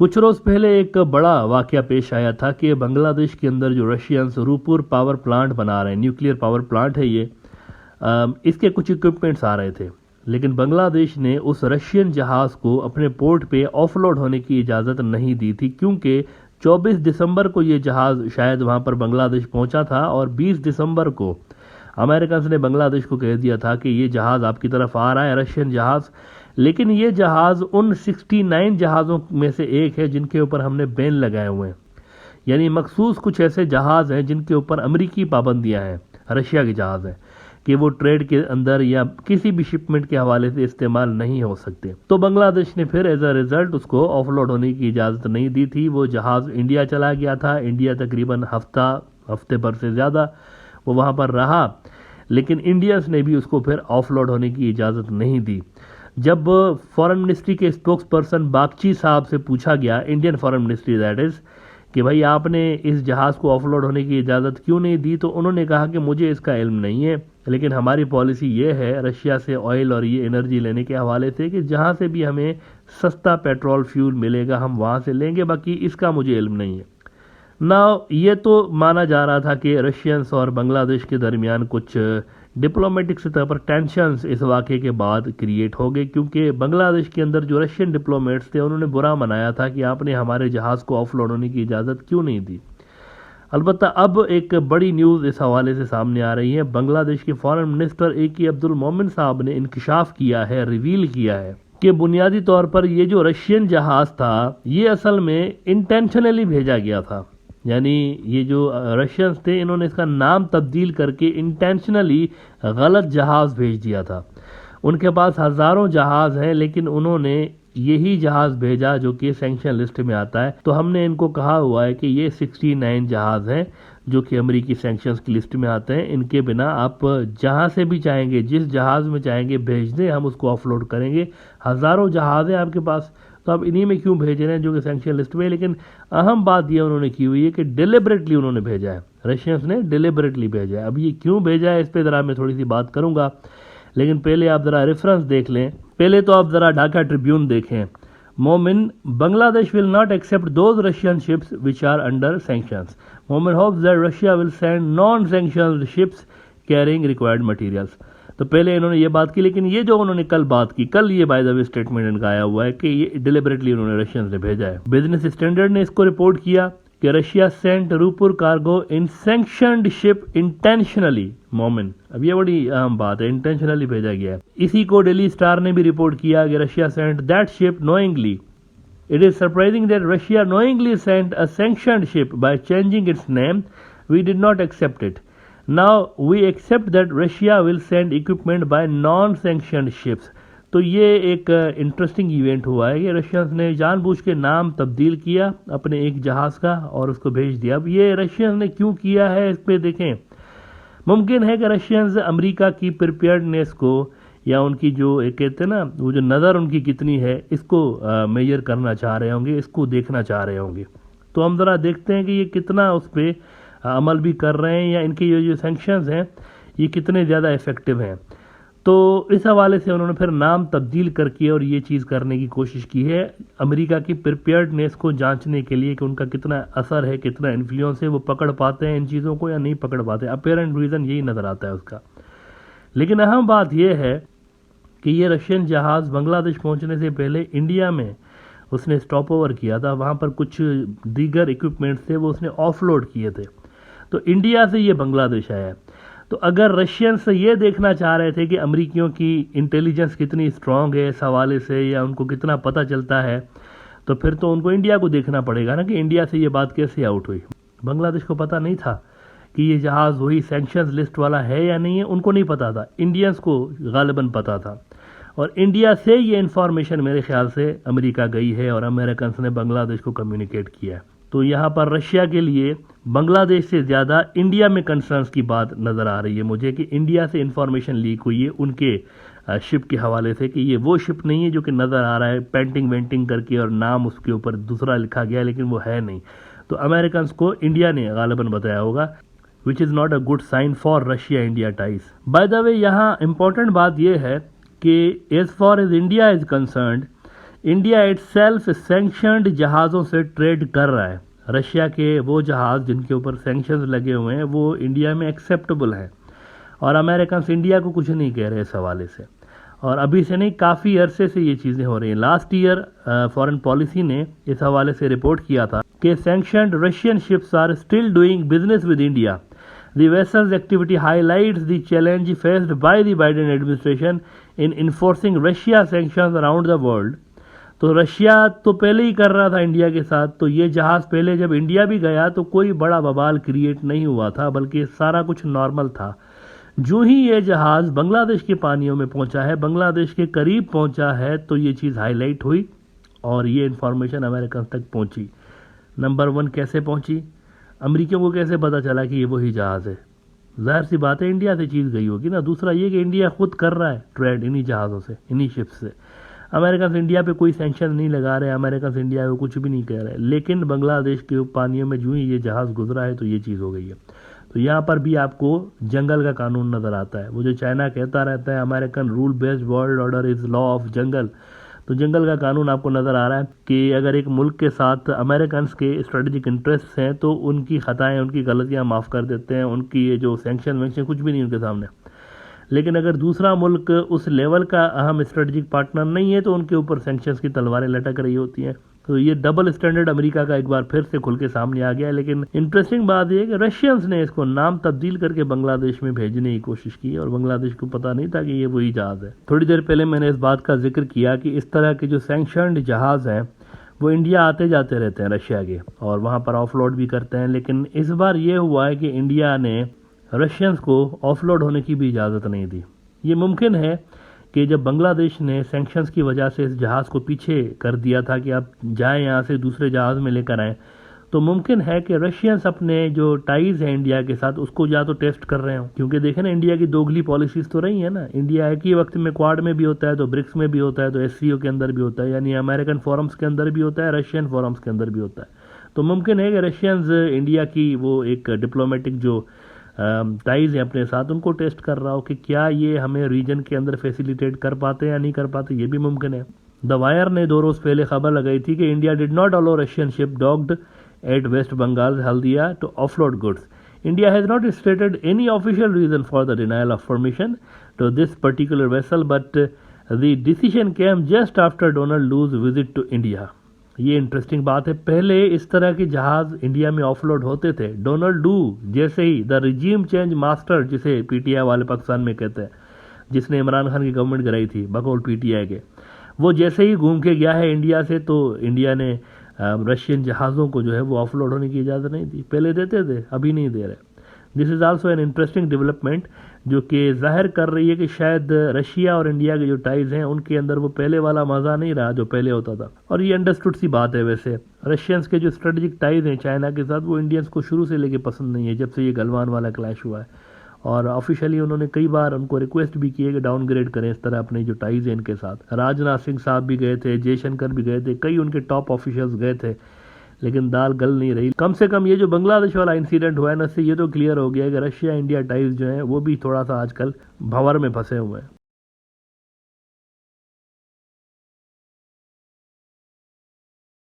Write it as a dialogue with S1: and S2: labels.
S1: कुछ रोज पहले एक बड़ा वाकया पेश आया था कि बांग्लादेश के अंदर जो रशियंस रूपुर पावर प्लांट बना रहे हैं, न्यूक्लियर पावर प्लांट है ये, इसके कुछ इक्विपमेंट्स आ रहे थे, लेकिन बांग्लादेश ने उस रशियन जहाज को अपने पोर्ट पे ऑफलोड होने की इजाज़त नहीं दी थी, क्योंकि 24 दिसंबर को ये जहाज शायद वहां पर बांग्लादेश पहुंचा था और 20 दिसंबर को अमेरिकन ने बांग्लादेश को कह दिया था कि ये जहाज आपकी तरफ आ रहा है, रशियन जहाज। लेकिन ये जहाज उन 69 जहाज़ों में से एक है जिनके ऊपर हमने बैन लगाए हुए हैं, यानी मखसूस कुछ ऐसे जहाज़ हैं जिनके ऊपर अमेरिकी पाबंदियां हैं, रशिया के जहाज़ हैं कि वो ट्रेड के अंदर या किसी भी शिपमेंट के हवाले से इस्तेमाल नहीं हो सकते। तो बांग्लादेश ने फिर एज अ रिजल्ट उसको ऑफलोड होने की इजाज़त नहीं दी थी। वो जहाज़ इंडिया चला गया था। इंडिया तकरीबन हफ्ते भर से ज़्यादा वो वहाँ पर रहा, लेकिन इंडियंस ने भी उसको फिर ऑफलोड होने की इजाज़त नहीं दी। जब फॉरेन मिनिस्ट्री के स्पोक्स पर्सन बागची साहब से पूछा गया, Indian foreign ministry that is, कि भाई आपने इस जहाज़ को ऑफलोड होने की इजाज़त क्यों नहीं दी, तो उन्होंने कहा कि मुझे इसका इल्म नहीं है, लेकिन हमारी पॉलिसी ये है रशिया से ऑयल और ये एनर्जी लेने के हवाले से कि जहाँ से भी हमें सस्ता पेट्रोल फ्यूल मिलेगा हम वहाँ से लेंगे, बाकी इसका मुझे इल्म नहीं है ना। ये तो माना जा रहा था कि रशियंस और बांग्लादेश के दरमियान कुछ डिप्लोमेटिक सतह पर टेंशन्स इस वाक़े के बाद क्रिएट हो गए, क्योंकि बांग्लादेश के अंदर जो रशियन डिप्लोमेट्स थे उन्होंने बुरा मनाया था कि आपने हमारे जहाज़ को ऑफलोड होने की इजाज़त क्यों नहीं दी। अलबत्ता अब एक बड़ी न्यूज़ इस हवाले से सामने आ रही है। बांग्लादेश के फॉरेन मिनिस्टर AK अब्दुल मोमिन साहब ने इंकशाफ किया है, रिवील किया है कि बुनियादी तौर पर ये जो रशियन जहाज़ था ये असल में इंटेंशनली भेजा गया था, यानी ये जो रशियंस थे इन्होंने इसका नाम तब्दील करके इंटेंशनली गलत जहाज़ भेज दिया था। उनके पास हज़ारों जहाज़ हैं, लेकिन उन्होंने यही जहाज़ भेजा जो कि सैंक्शन लिस्ट में आता है। तो हमने इनको कहा हुआ है कि ये 69 जहाज़ हैं जो कि अमेरिकी सैंक्शंस की लिस्ट में आते हैं। इनके बिना आप जहां से भी चाहेंगे, जिस जहाज़ में चाहेंगे भेज दें, हम उसको ऑफलोड करेंगे। हज़ारों जहाज़ हैं आपके पास, तो आप इन्हीं में क्यों भेज रहे हैं जो कि सैंक्शन लिस्ट में है। लेकिन अहम बात यह उन्होंने की हुई है कि डिलिबरेटली उन्होंने भेजा है, रशियंस ने डिलिबरेटली भेजा है। अब ये क्यों भेजा है इस पर ज़रा मैं थोड़ी सी बात करूंगा, लेकिन पहले आप ज़रा रेफरेंस देख लें। पहले तो आप ज़रा ढाका ट्रिब्यून देखें। Momin, Bangladesh will not accept those Russian ships which are under sanctions. Momin hopes that Russia will send non sanctioned ships carrying required materials. तो पहले इन्होंने ये बात की, लेकिन ये जो उन्होंने कल बात की, कल ये बाय द वे स्टेटमेंट इनका आया हुआ है कि ये डिलिबरेटली उन्होंने रशियंस ने भेजा है। बिजनेस स्टैंडर्ड ने इसको रिपोर्ट किया कि रशिया सेंट रूपुर कार्गो इन सैंक्शनड शिप इंटेंशनली। मोमिन, अब ये बड़ी अहम बात है, इंटेंशनली भेजा गया है। इसी को डेली स्टार ने भी रिपोर्ट किया कि Russia sent that ship knowingly. It is surprising that Russia knowingly sent a sanctioned ship by changing its name. We did not accept it. Now we accept that Russia will send equipment by non-sanctioned ships। तो ये एक interesting event हुआ है कि Russians ने जानबूझ के नाम तब्दील किया अपने एक जहाज़ का और उसको भेज दिया। अब ये रशियंस ने क्यों किया है इस पे देखें। मुमकिन है कि रशियंस अमेरिका की प्रिपेयर्डनेस को या उनकी जो एक कहते हैं ना वो जो नज़र उनकी कितनी है इसको मेजर करना चाह रहे होंगे, इसको देखना चाह रहे होंगे। तो हम ज़रा देखते हैं कि ये कितना उस पर अमल भी कर रहे हैं या इनके ये जो सैंक्शंस हैं ये कितने ज़्यादा इफ़ेक्टिव हैं। तो इस हवाले से उन्होंने फिर नाम तब्दील करके और ये चीज़ करने की कोशिश की है अमेरिका की प्रिपेयर्डनेस को जांचने के लिए कि उनका कितना असर है, कितना इन्फ्लुएंस है, वो पकड़ पाते हैं इन चीज़ों को या नहीं पकड़ पाते। अपेरेंट रीज़न यही नज़र आता है उसका। लेकिन अहम बात यह है कि ये रशियन जहाज़ बांग्लादेश पहुँचने से पहले इंडिया में उसने स्टॉप ओवर किया था। वहाँ पर कुछ दीगर इक्विपमेंट्स थे वो उसने ऑफलोड किए थे। तो इंडिया से ये बांग्लादेश आया। तो अगर रशियंस ये देखना चाह रहे थे कि अमेरिकियों की इंटेलिजेंस कितनी स्ट्रांग है इस हवाले से या उनको कितना पता चलता है, तो फिर तो उनको इंडिया को देखना पड़ेगा ना कि इंडिया से ये बात कैसे आउट हुई। बांग्लादेश को पता नहीं था कि ये जहाज़ वही सैंक्शंस लिस्ट वाला है या नहीं है, उनको नहीं पता था। इंडियंस को गालिबन पता था और इंडिया से ये इन्फॉर्मेशन मेरे ख्याल से अमेरिका गई है और अमेरिकन ने बांग्लादेश को कम्युनिकेट किया है। तो यहाँ पर रशिया के लिए बांग्लादेश से ज़्यादा इंडिया में कंसर्न्स की बात नज़र आ रही है मुझे कि इंडिया से इन्फॉर्मेशन लीक हुई है उनके शिप के हवाले से कि ये वो शिप नहीं है जो कि नज़र आ रहा है पेंटिंग वेंटिंग करके और नाम उसके ऊपर दूसरा लिखा गया, लेकिन वो है नहीं। तो अमेरिकन को इंडिया ने गालिबन बताया होगा, which is not a good sign for Russia India ties. By the way यहाँ इंपॉर्टेंट बात यह है कि as far as India is concerned, India itself sanctioned जहाज़ों से ट्रेड कर रहा है। रशिया के वो जहाज़ जिनके ऊपर सैंक्शंस लगे हुए हैं वो इंडिया में एक्सेप्टेबल हैं और अमेरिकन इंडिया को कुछ नहीं कह रहे इस हवाले से। और अभी से नहीं, काफ़ी अरसे से ये चीज़ें हो रही हैं। लास्ट ईयर फॉरेन पॉलिसी ने इस हवाले से रिपोर्ट किया था कि sanctioned Russian ships are still doing business with India. The vessel's activity highlights the challenge faced by the Biden administration in enforcing Russia sanctions around the world. तो Russia तो पहले ही कर रहा था इंडिया के साथ, तो ये जहाज़ पहले जब इंडिया भी गया तो कोई बड़ा बवाल क्रिएट नहीं हुआ था, बल्कि सारा कुछ नॉर्मल था। जो ही ये जहाज़ बांग्लादेश के पानियों में पहुंचा है, बांग्लादेश के करीब पहुंचा है, तो ये चीज़ हाईलाइट हुई और ये इन्फॉर्मेशन अमेरिकन तक पहुंची। नंबर 1 कैसे पहुंची? अमेरिकियों को कैसे पता चला कि ये वही जहाज़ है? जाहिर सी बात है इंडिया से चीज़ गई होगी ना। दूसरा ये कि इंडिया खुद कर रहा है ट्रेड इन्हीं जहाज़ों से, इन्हीं शिप्स से। अमेरिकन इंडिया पे कोई सैंक्शन नहीं लगा रहे, अमेरिकन इंडिया को कुछ भी नहीं कह रहे, लेकिन बांग्लादेश के पानियों में जो ही ये जहाज़ गुजरा है तो ये चीज़ हो गई है। तो यहाँ पर भी आपको जंगल का कानून नज़र आता है। वो जो चाइना कहता रहता है American rule based world order is law of jungle, तो जंगल का कानून आपको नज़र आ रहा है कि अगर एक मुल्क के साथ अमेरिकन के स्ट्रेटेजिक इंटरेस्ट हैं तो उनकी ख़ताएँ, उनकी गलतियाँ माफ़ कर देते हैं, उनकी ये जो सैंक्शन वैंक्शन कुछ भी नहीं उनके सामने। लेकिन अगर दूसरा मुल्क उस लेवल का अहम स्ट्रेटेजिक पार्टनर नहीं है तो उनके ऊपर सैंक्शंस की तलवारें लटक रही होती हैं। तो ये डबल स्टैंडर्ड अमेरिका का एक बार फिर से खुल के सामने आ गया है। लेकिन इंटरेस्टिंग बात यह है कि रशियंस ने इसको नाम तब्दील करके बांग्लादेश में भेजने की कोशिश की और बांग्लादेश को पता नहीं था कि ये वही जहाज़ है। थोड़ी देर पहले मैंने इस बात का जिक्र किया कि इस तरह के जो सैंक्शनड जहाज़ हैं वो इंडिया आते जाते रहते हैं रशिया के, और वहाँ पर ऑफलोड भी करते हैं। लेकिन इस बार ये हुआ है कि इंडिया ने रशियंस को ऑफलोड होने की भी इजाज़त नहीं दी। ये मुमकिन है कि जब बांग्लादेश ने सैंक्शंस की वजह से इस जहाज़ को पीछे कर दिया था कि आप जाएं यहाँ से दूसरे जहाज़ में लेकर आएँ, तो मुमकिन है कि रशियंस अपने जो टाइज़ हैं इंडिया के साथ उसको या तो टेस्ट कर रहे हो, क्योंकि देखें ना इंडिया की दोगली पॉलिसीज़ तो रही है ना। इंडिया एक ही वक्त में क्वाड में भी होता है, तो ब्रिक्स में भी होता है, तो SCO के अंदर भी होता है, यानी अमेरिकन फोरम्स के अंदर भी होता है, रशियन फोरम्स के अंदर भी होता है। तो मुमकिन है कि रशियंस इंडिया की वो एक डिप्लोमेटिक जो टाइज है अपने साथ, उनको टेस्ट कर रहा हो कि क्या ये हमें रीजन के अंदर फैसिलिटेट कर पाते या नहीं कर पाते, ये भी मुमकिन है। द वायर ने 2 रोज़ पहले खबर लगाई थी कि India did not allow Russian ship docked at West Bengal Haldia to offload goods. India has not stated any official reason for the denial of permission to this particular vessel, but the decision came just after Donald Lu's visit to India. ये interesting बात है। पहले इस तरह के जहाज़ India में offload होते थे। डोनाल्ड डू जैसे ही द रिजीम चेंज मास्टर, जिसे PTI वाले पाकिस्तान में कहते हैं, जिसने इमरान खान की गवर्नमेंट गिराई थी बकौल PTI के, वो जैसे ही घूम के गया है इंडिया से, तो इंडिया ने रशियन जहाज़ों को जो है वो ऑफलोड होने की इजाज़त नहीं दी। पहले देते थे, अभी नहीं दे रहे। This is also an interesting development जो कि जाहिर कर रही है कि शायद रशिया और इंडिया के जो टाइज हैं उनके अंदर वो पहले वाला मज़ा नहीं रहा जो पहले होता था। और ये अंडरस्टूड सी बात है। वैसे रशियंस के जो स्ट्रेटेजिक टाइज हैं चाइना के साथ, वो इंडियंस को शुरू से लेके पसंद नहीं है जब से ये गलवान वाला क्लैश हुआ है। और ऑफिशियली उन्होंने कई बार उनको रिक्वेस्ट भी की है कि डाउनग्रेड करें इस तरह अपने जो टाइज हैं इनके साथ। राजनाथ सिंह साहब भी गए थे, जयशंकर भी गए थे, कई उनके टॉप ऑफिशियल्स गए थे, लेकिन दाल गल नहीं रही। कम से कम ये जो बांग्लादेश वाला इंसिडेंट हुआ है ना, इससे ये तो क्लियर हो गया है कि रशिया इंडिया टाइज जो है वो भी थोड़ा सा आजकल भंवर में फंसे हुए हैं।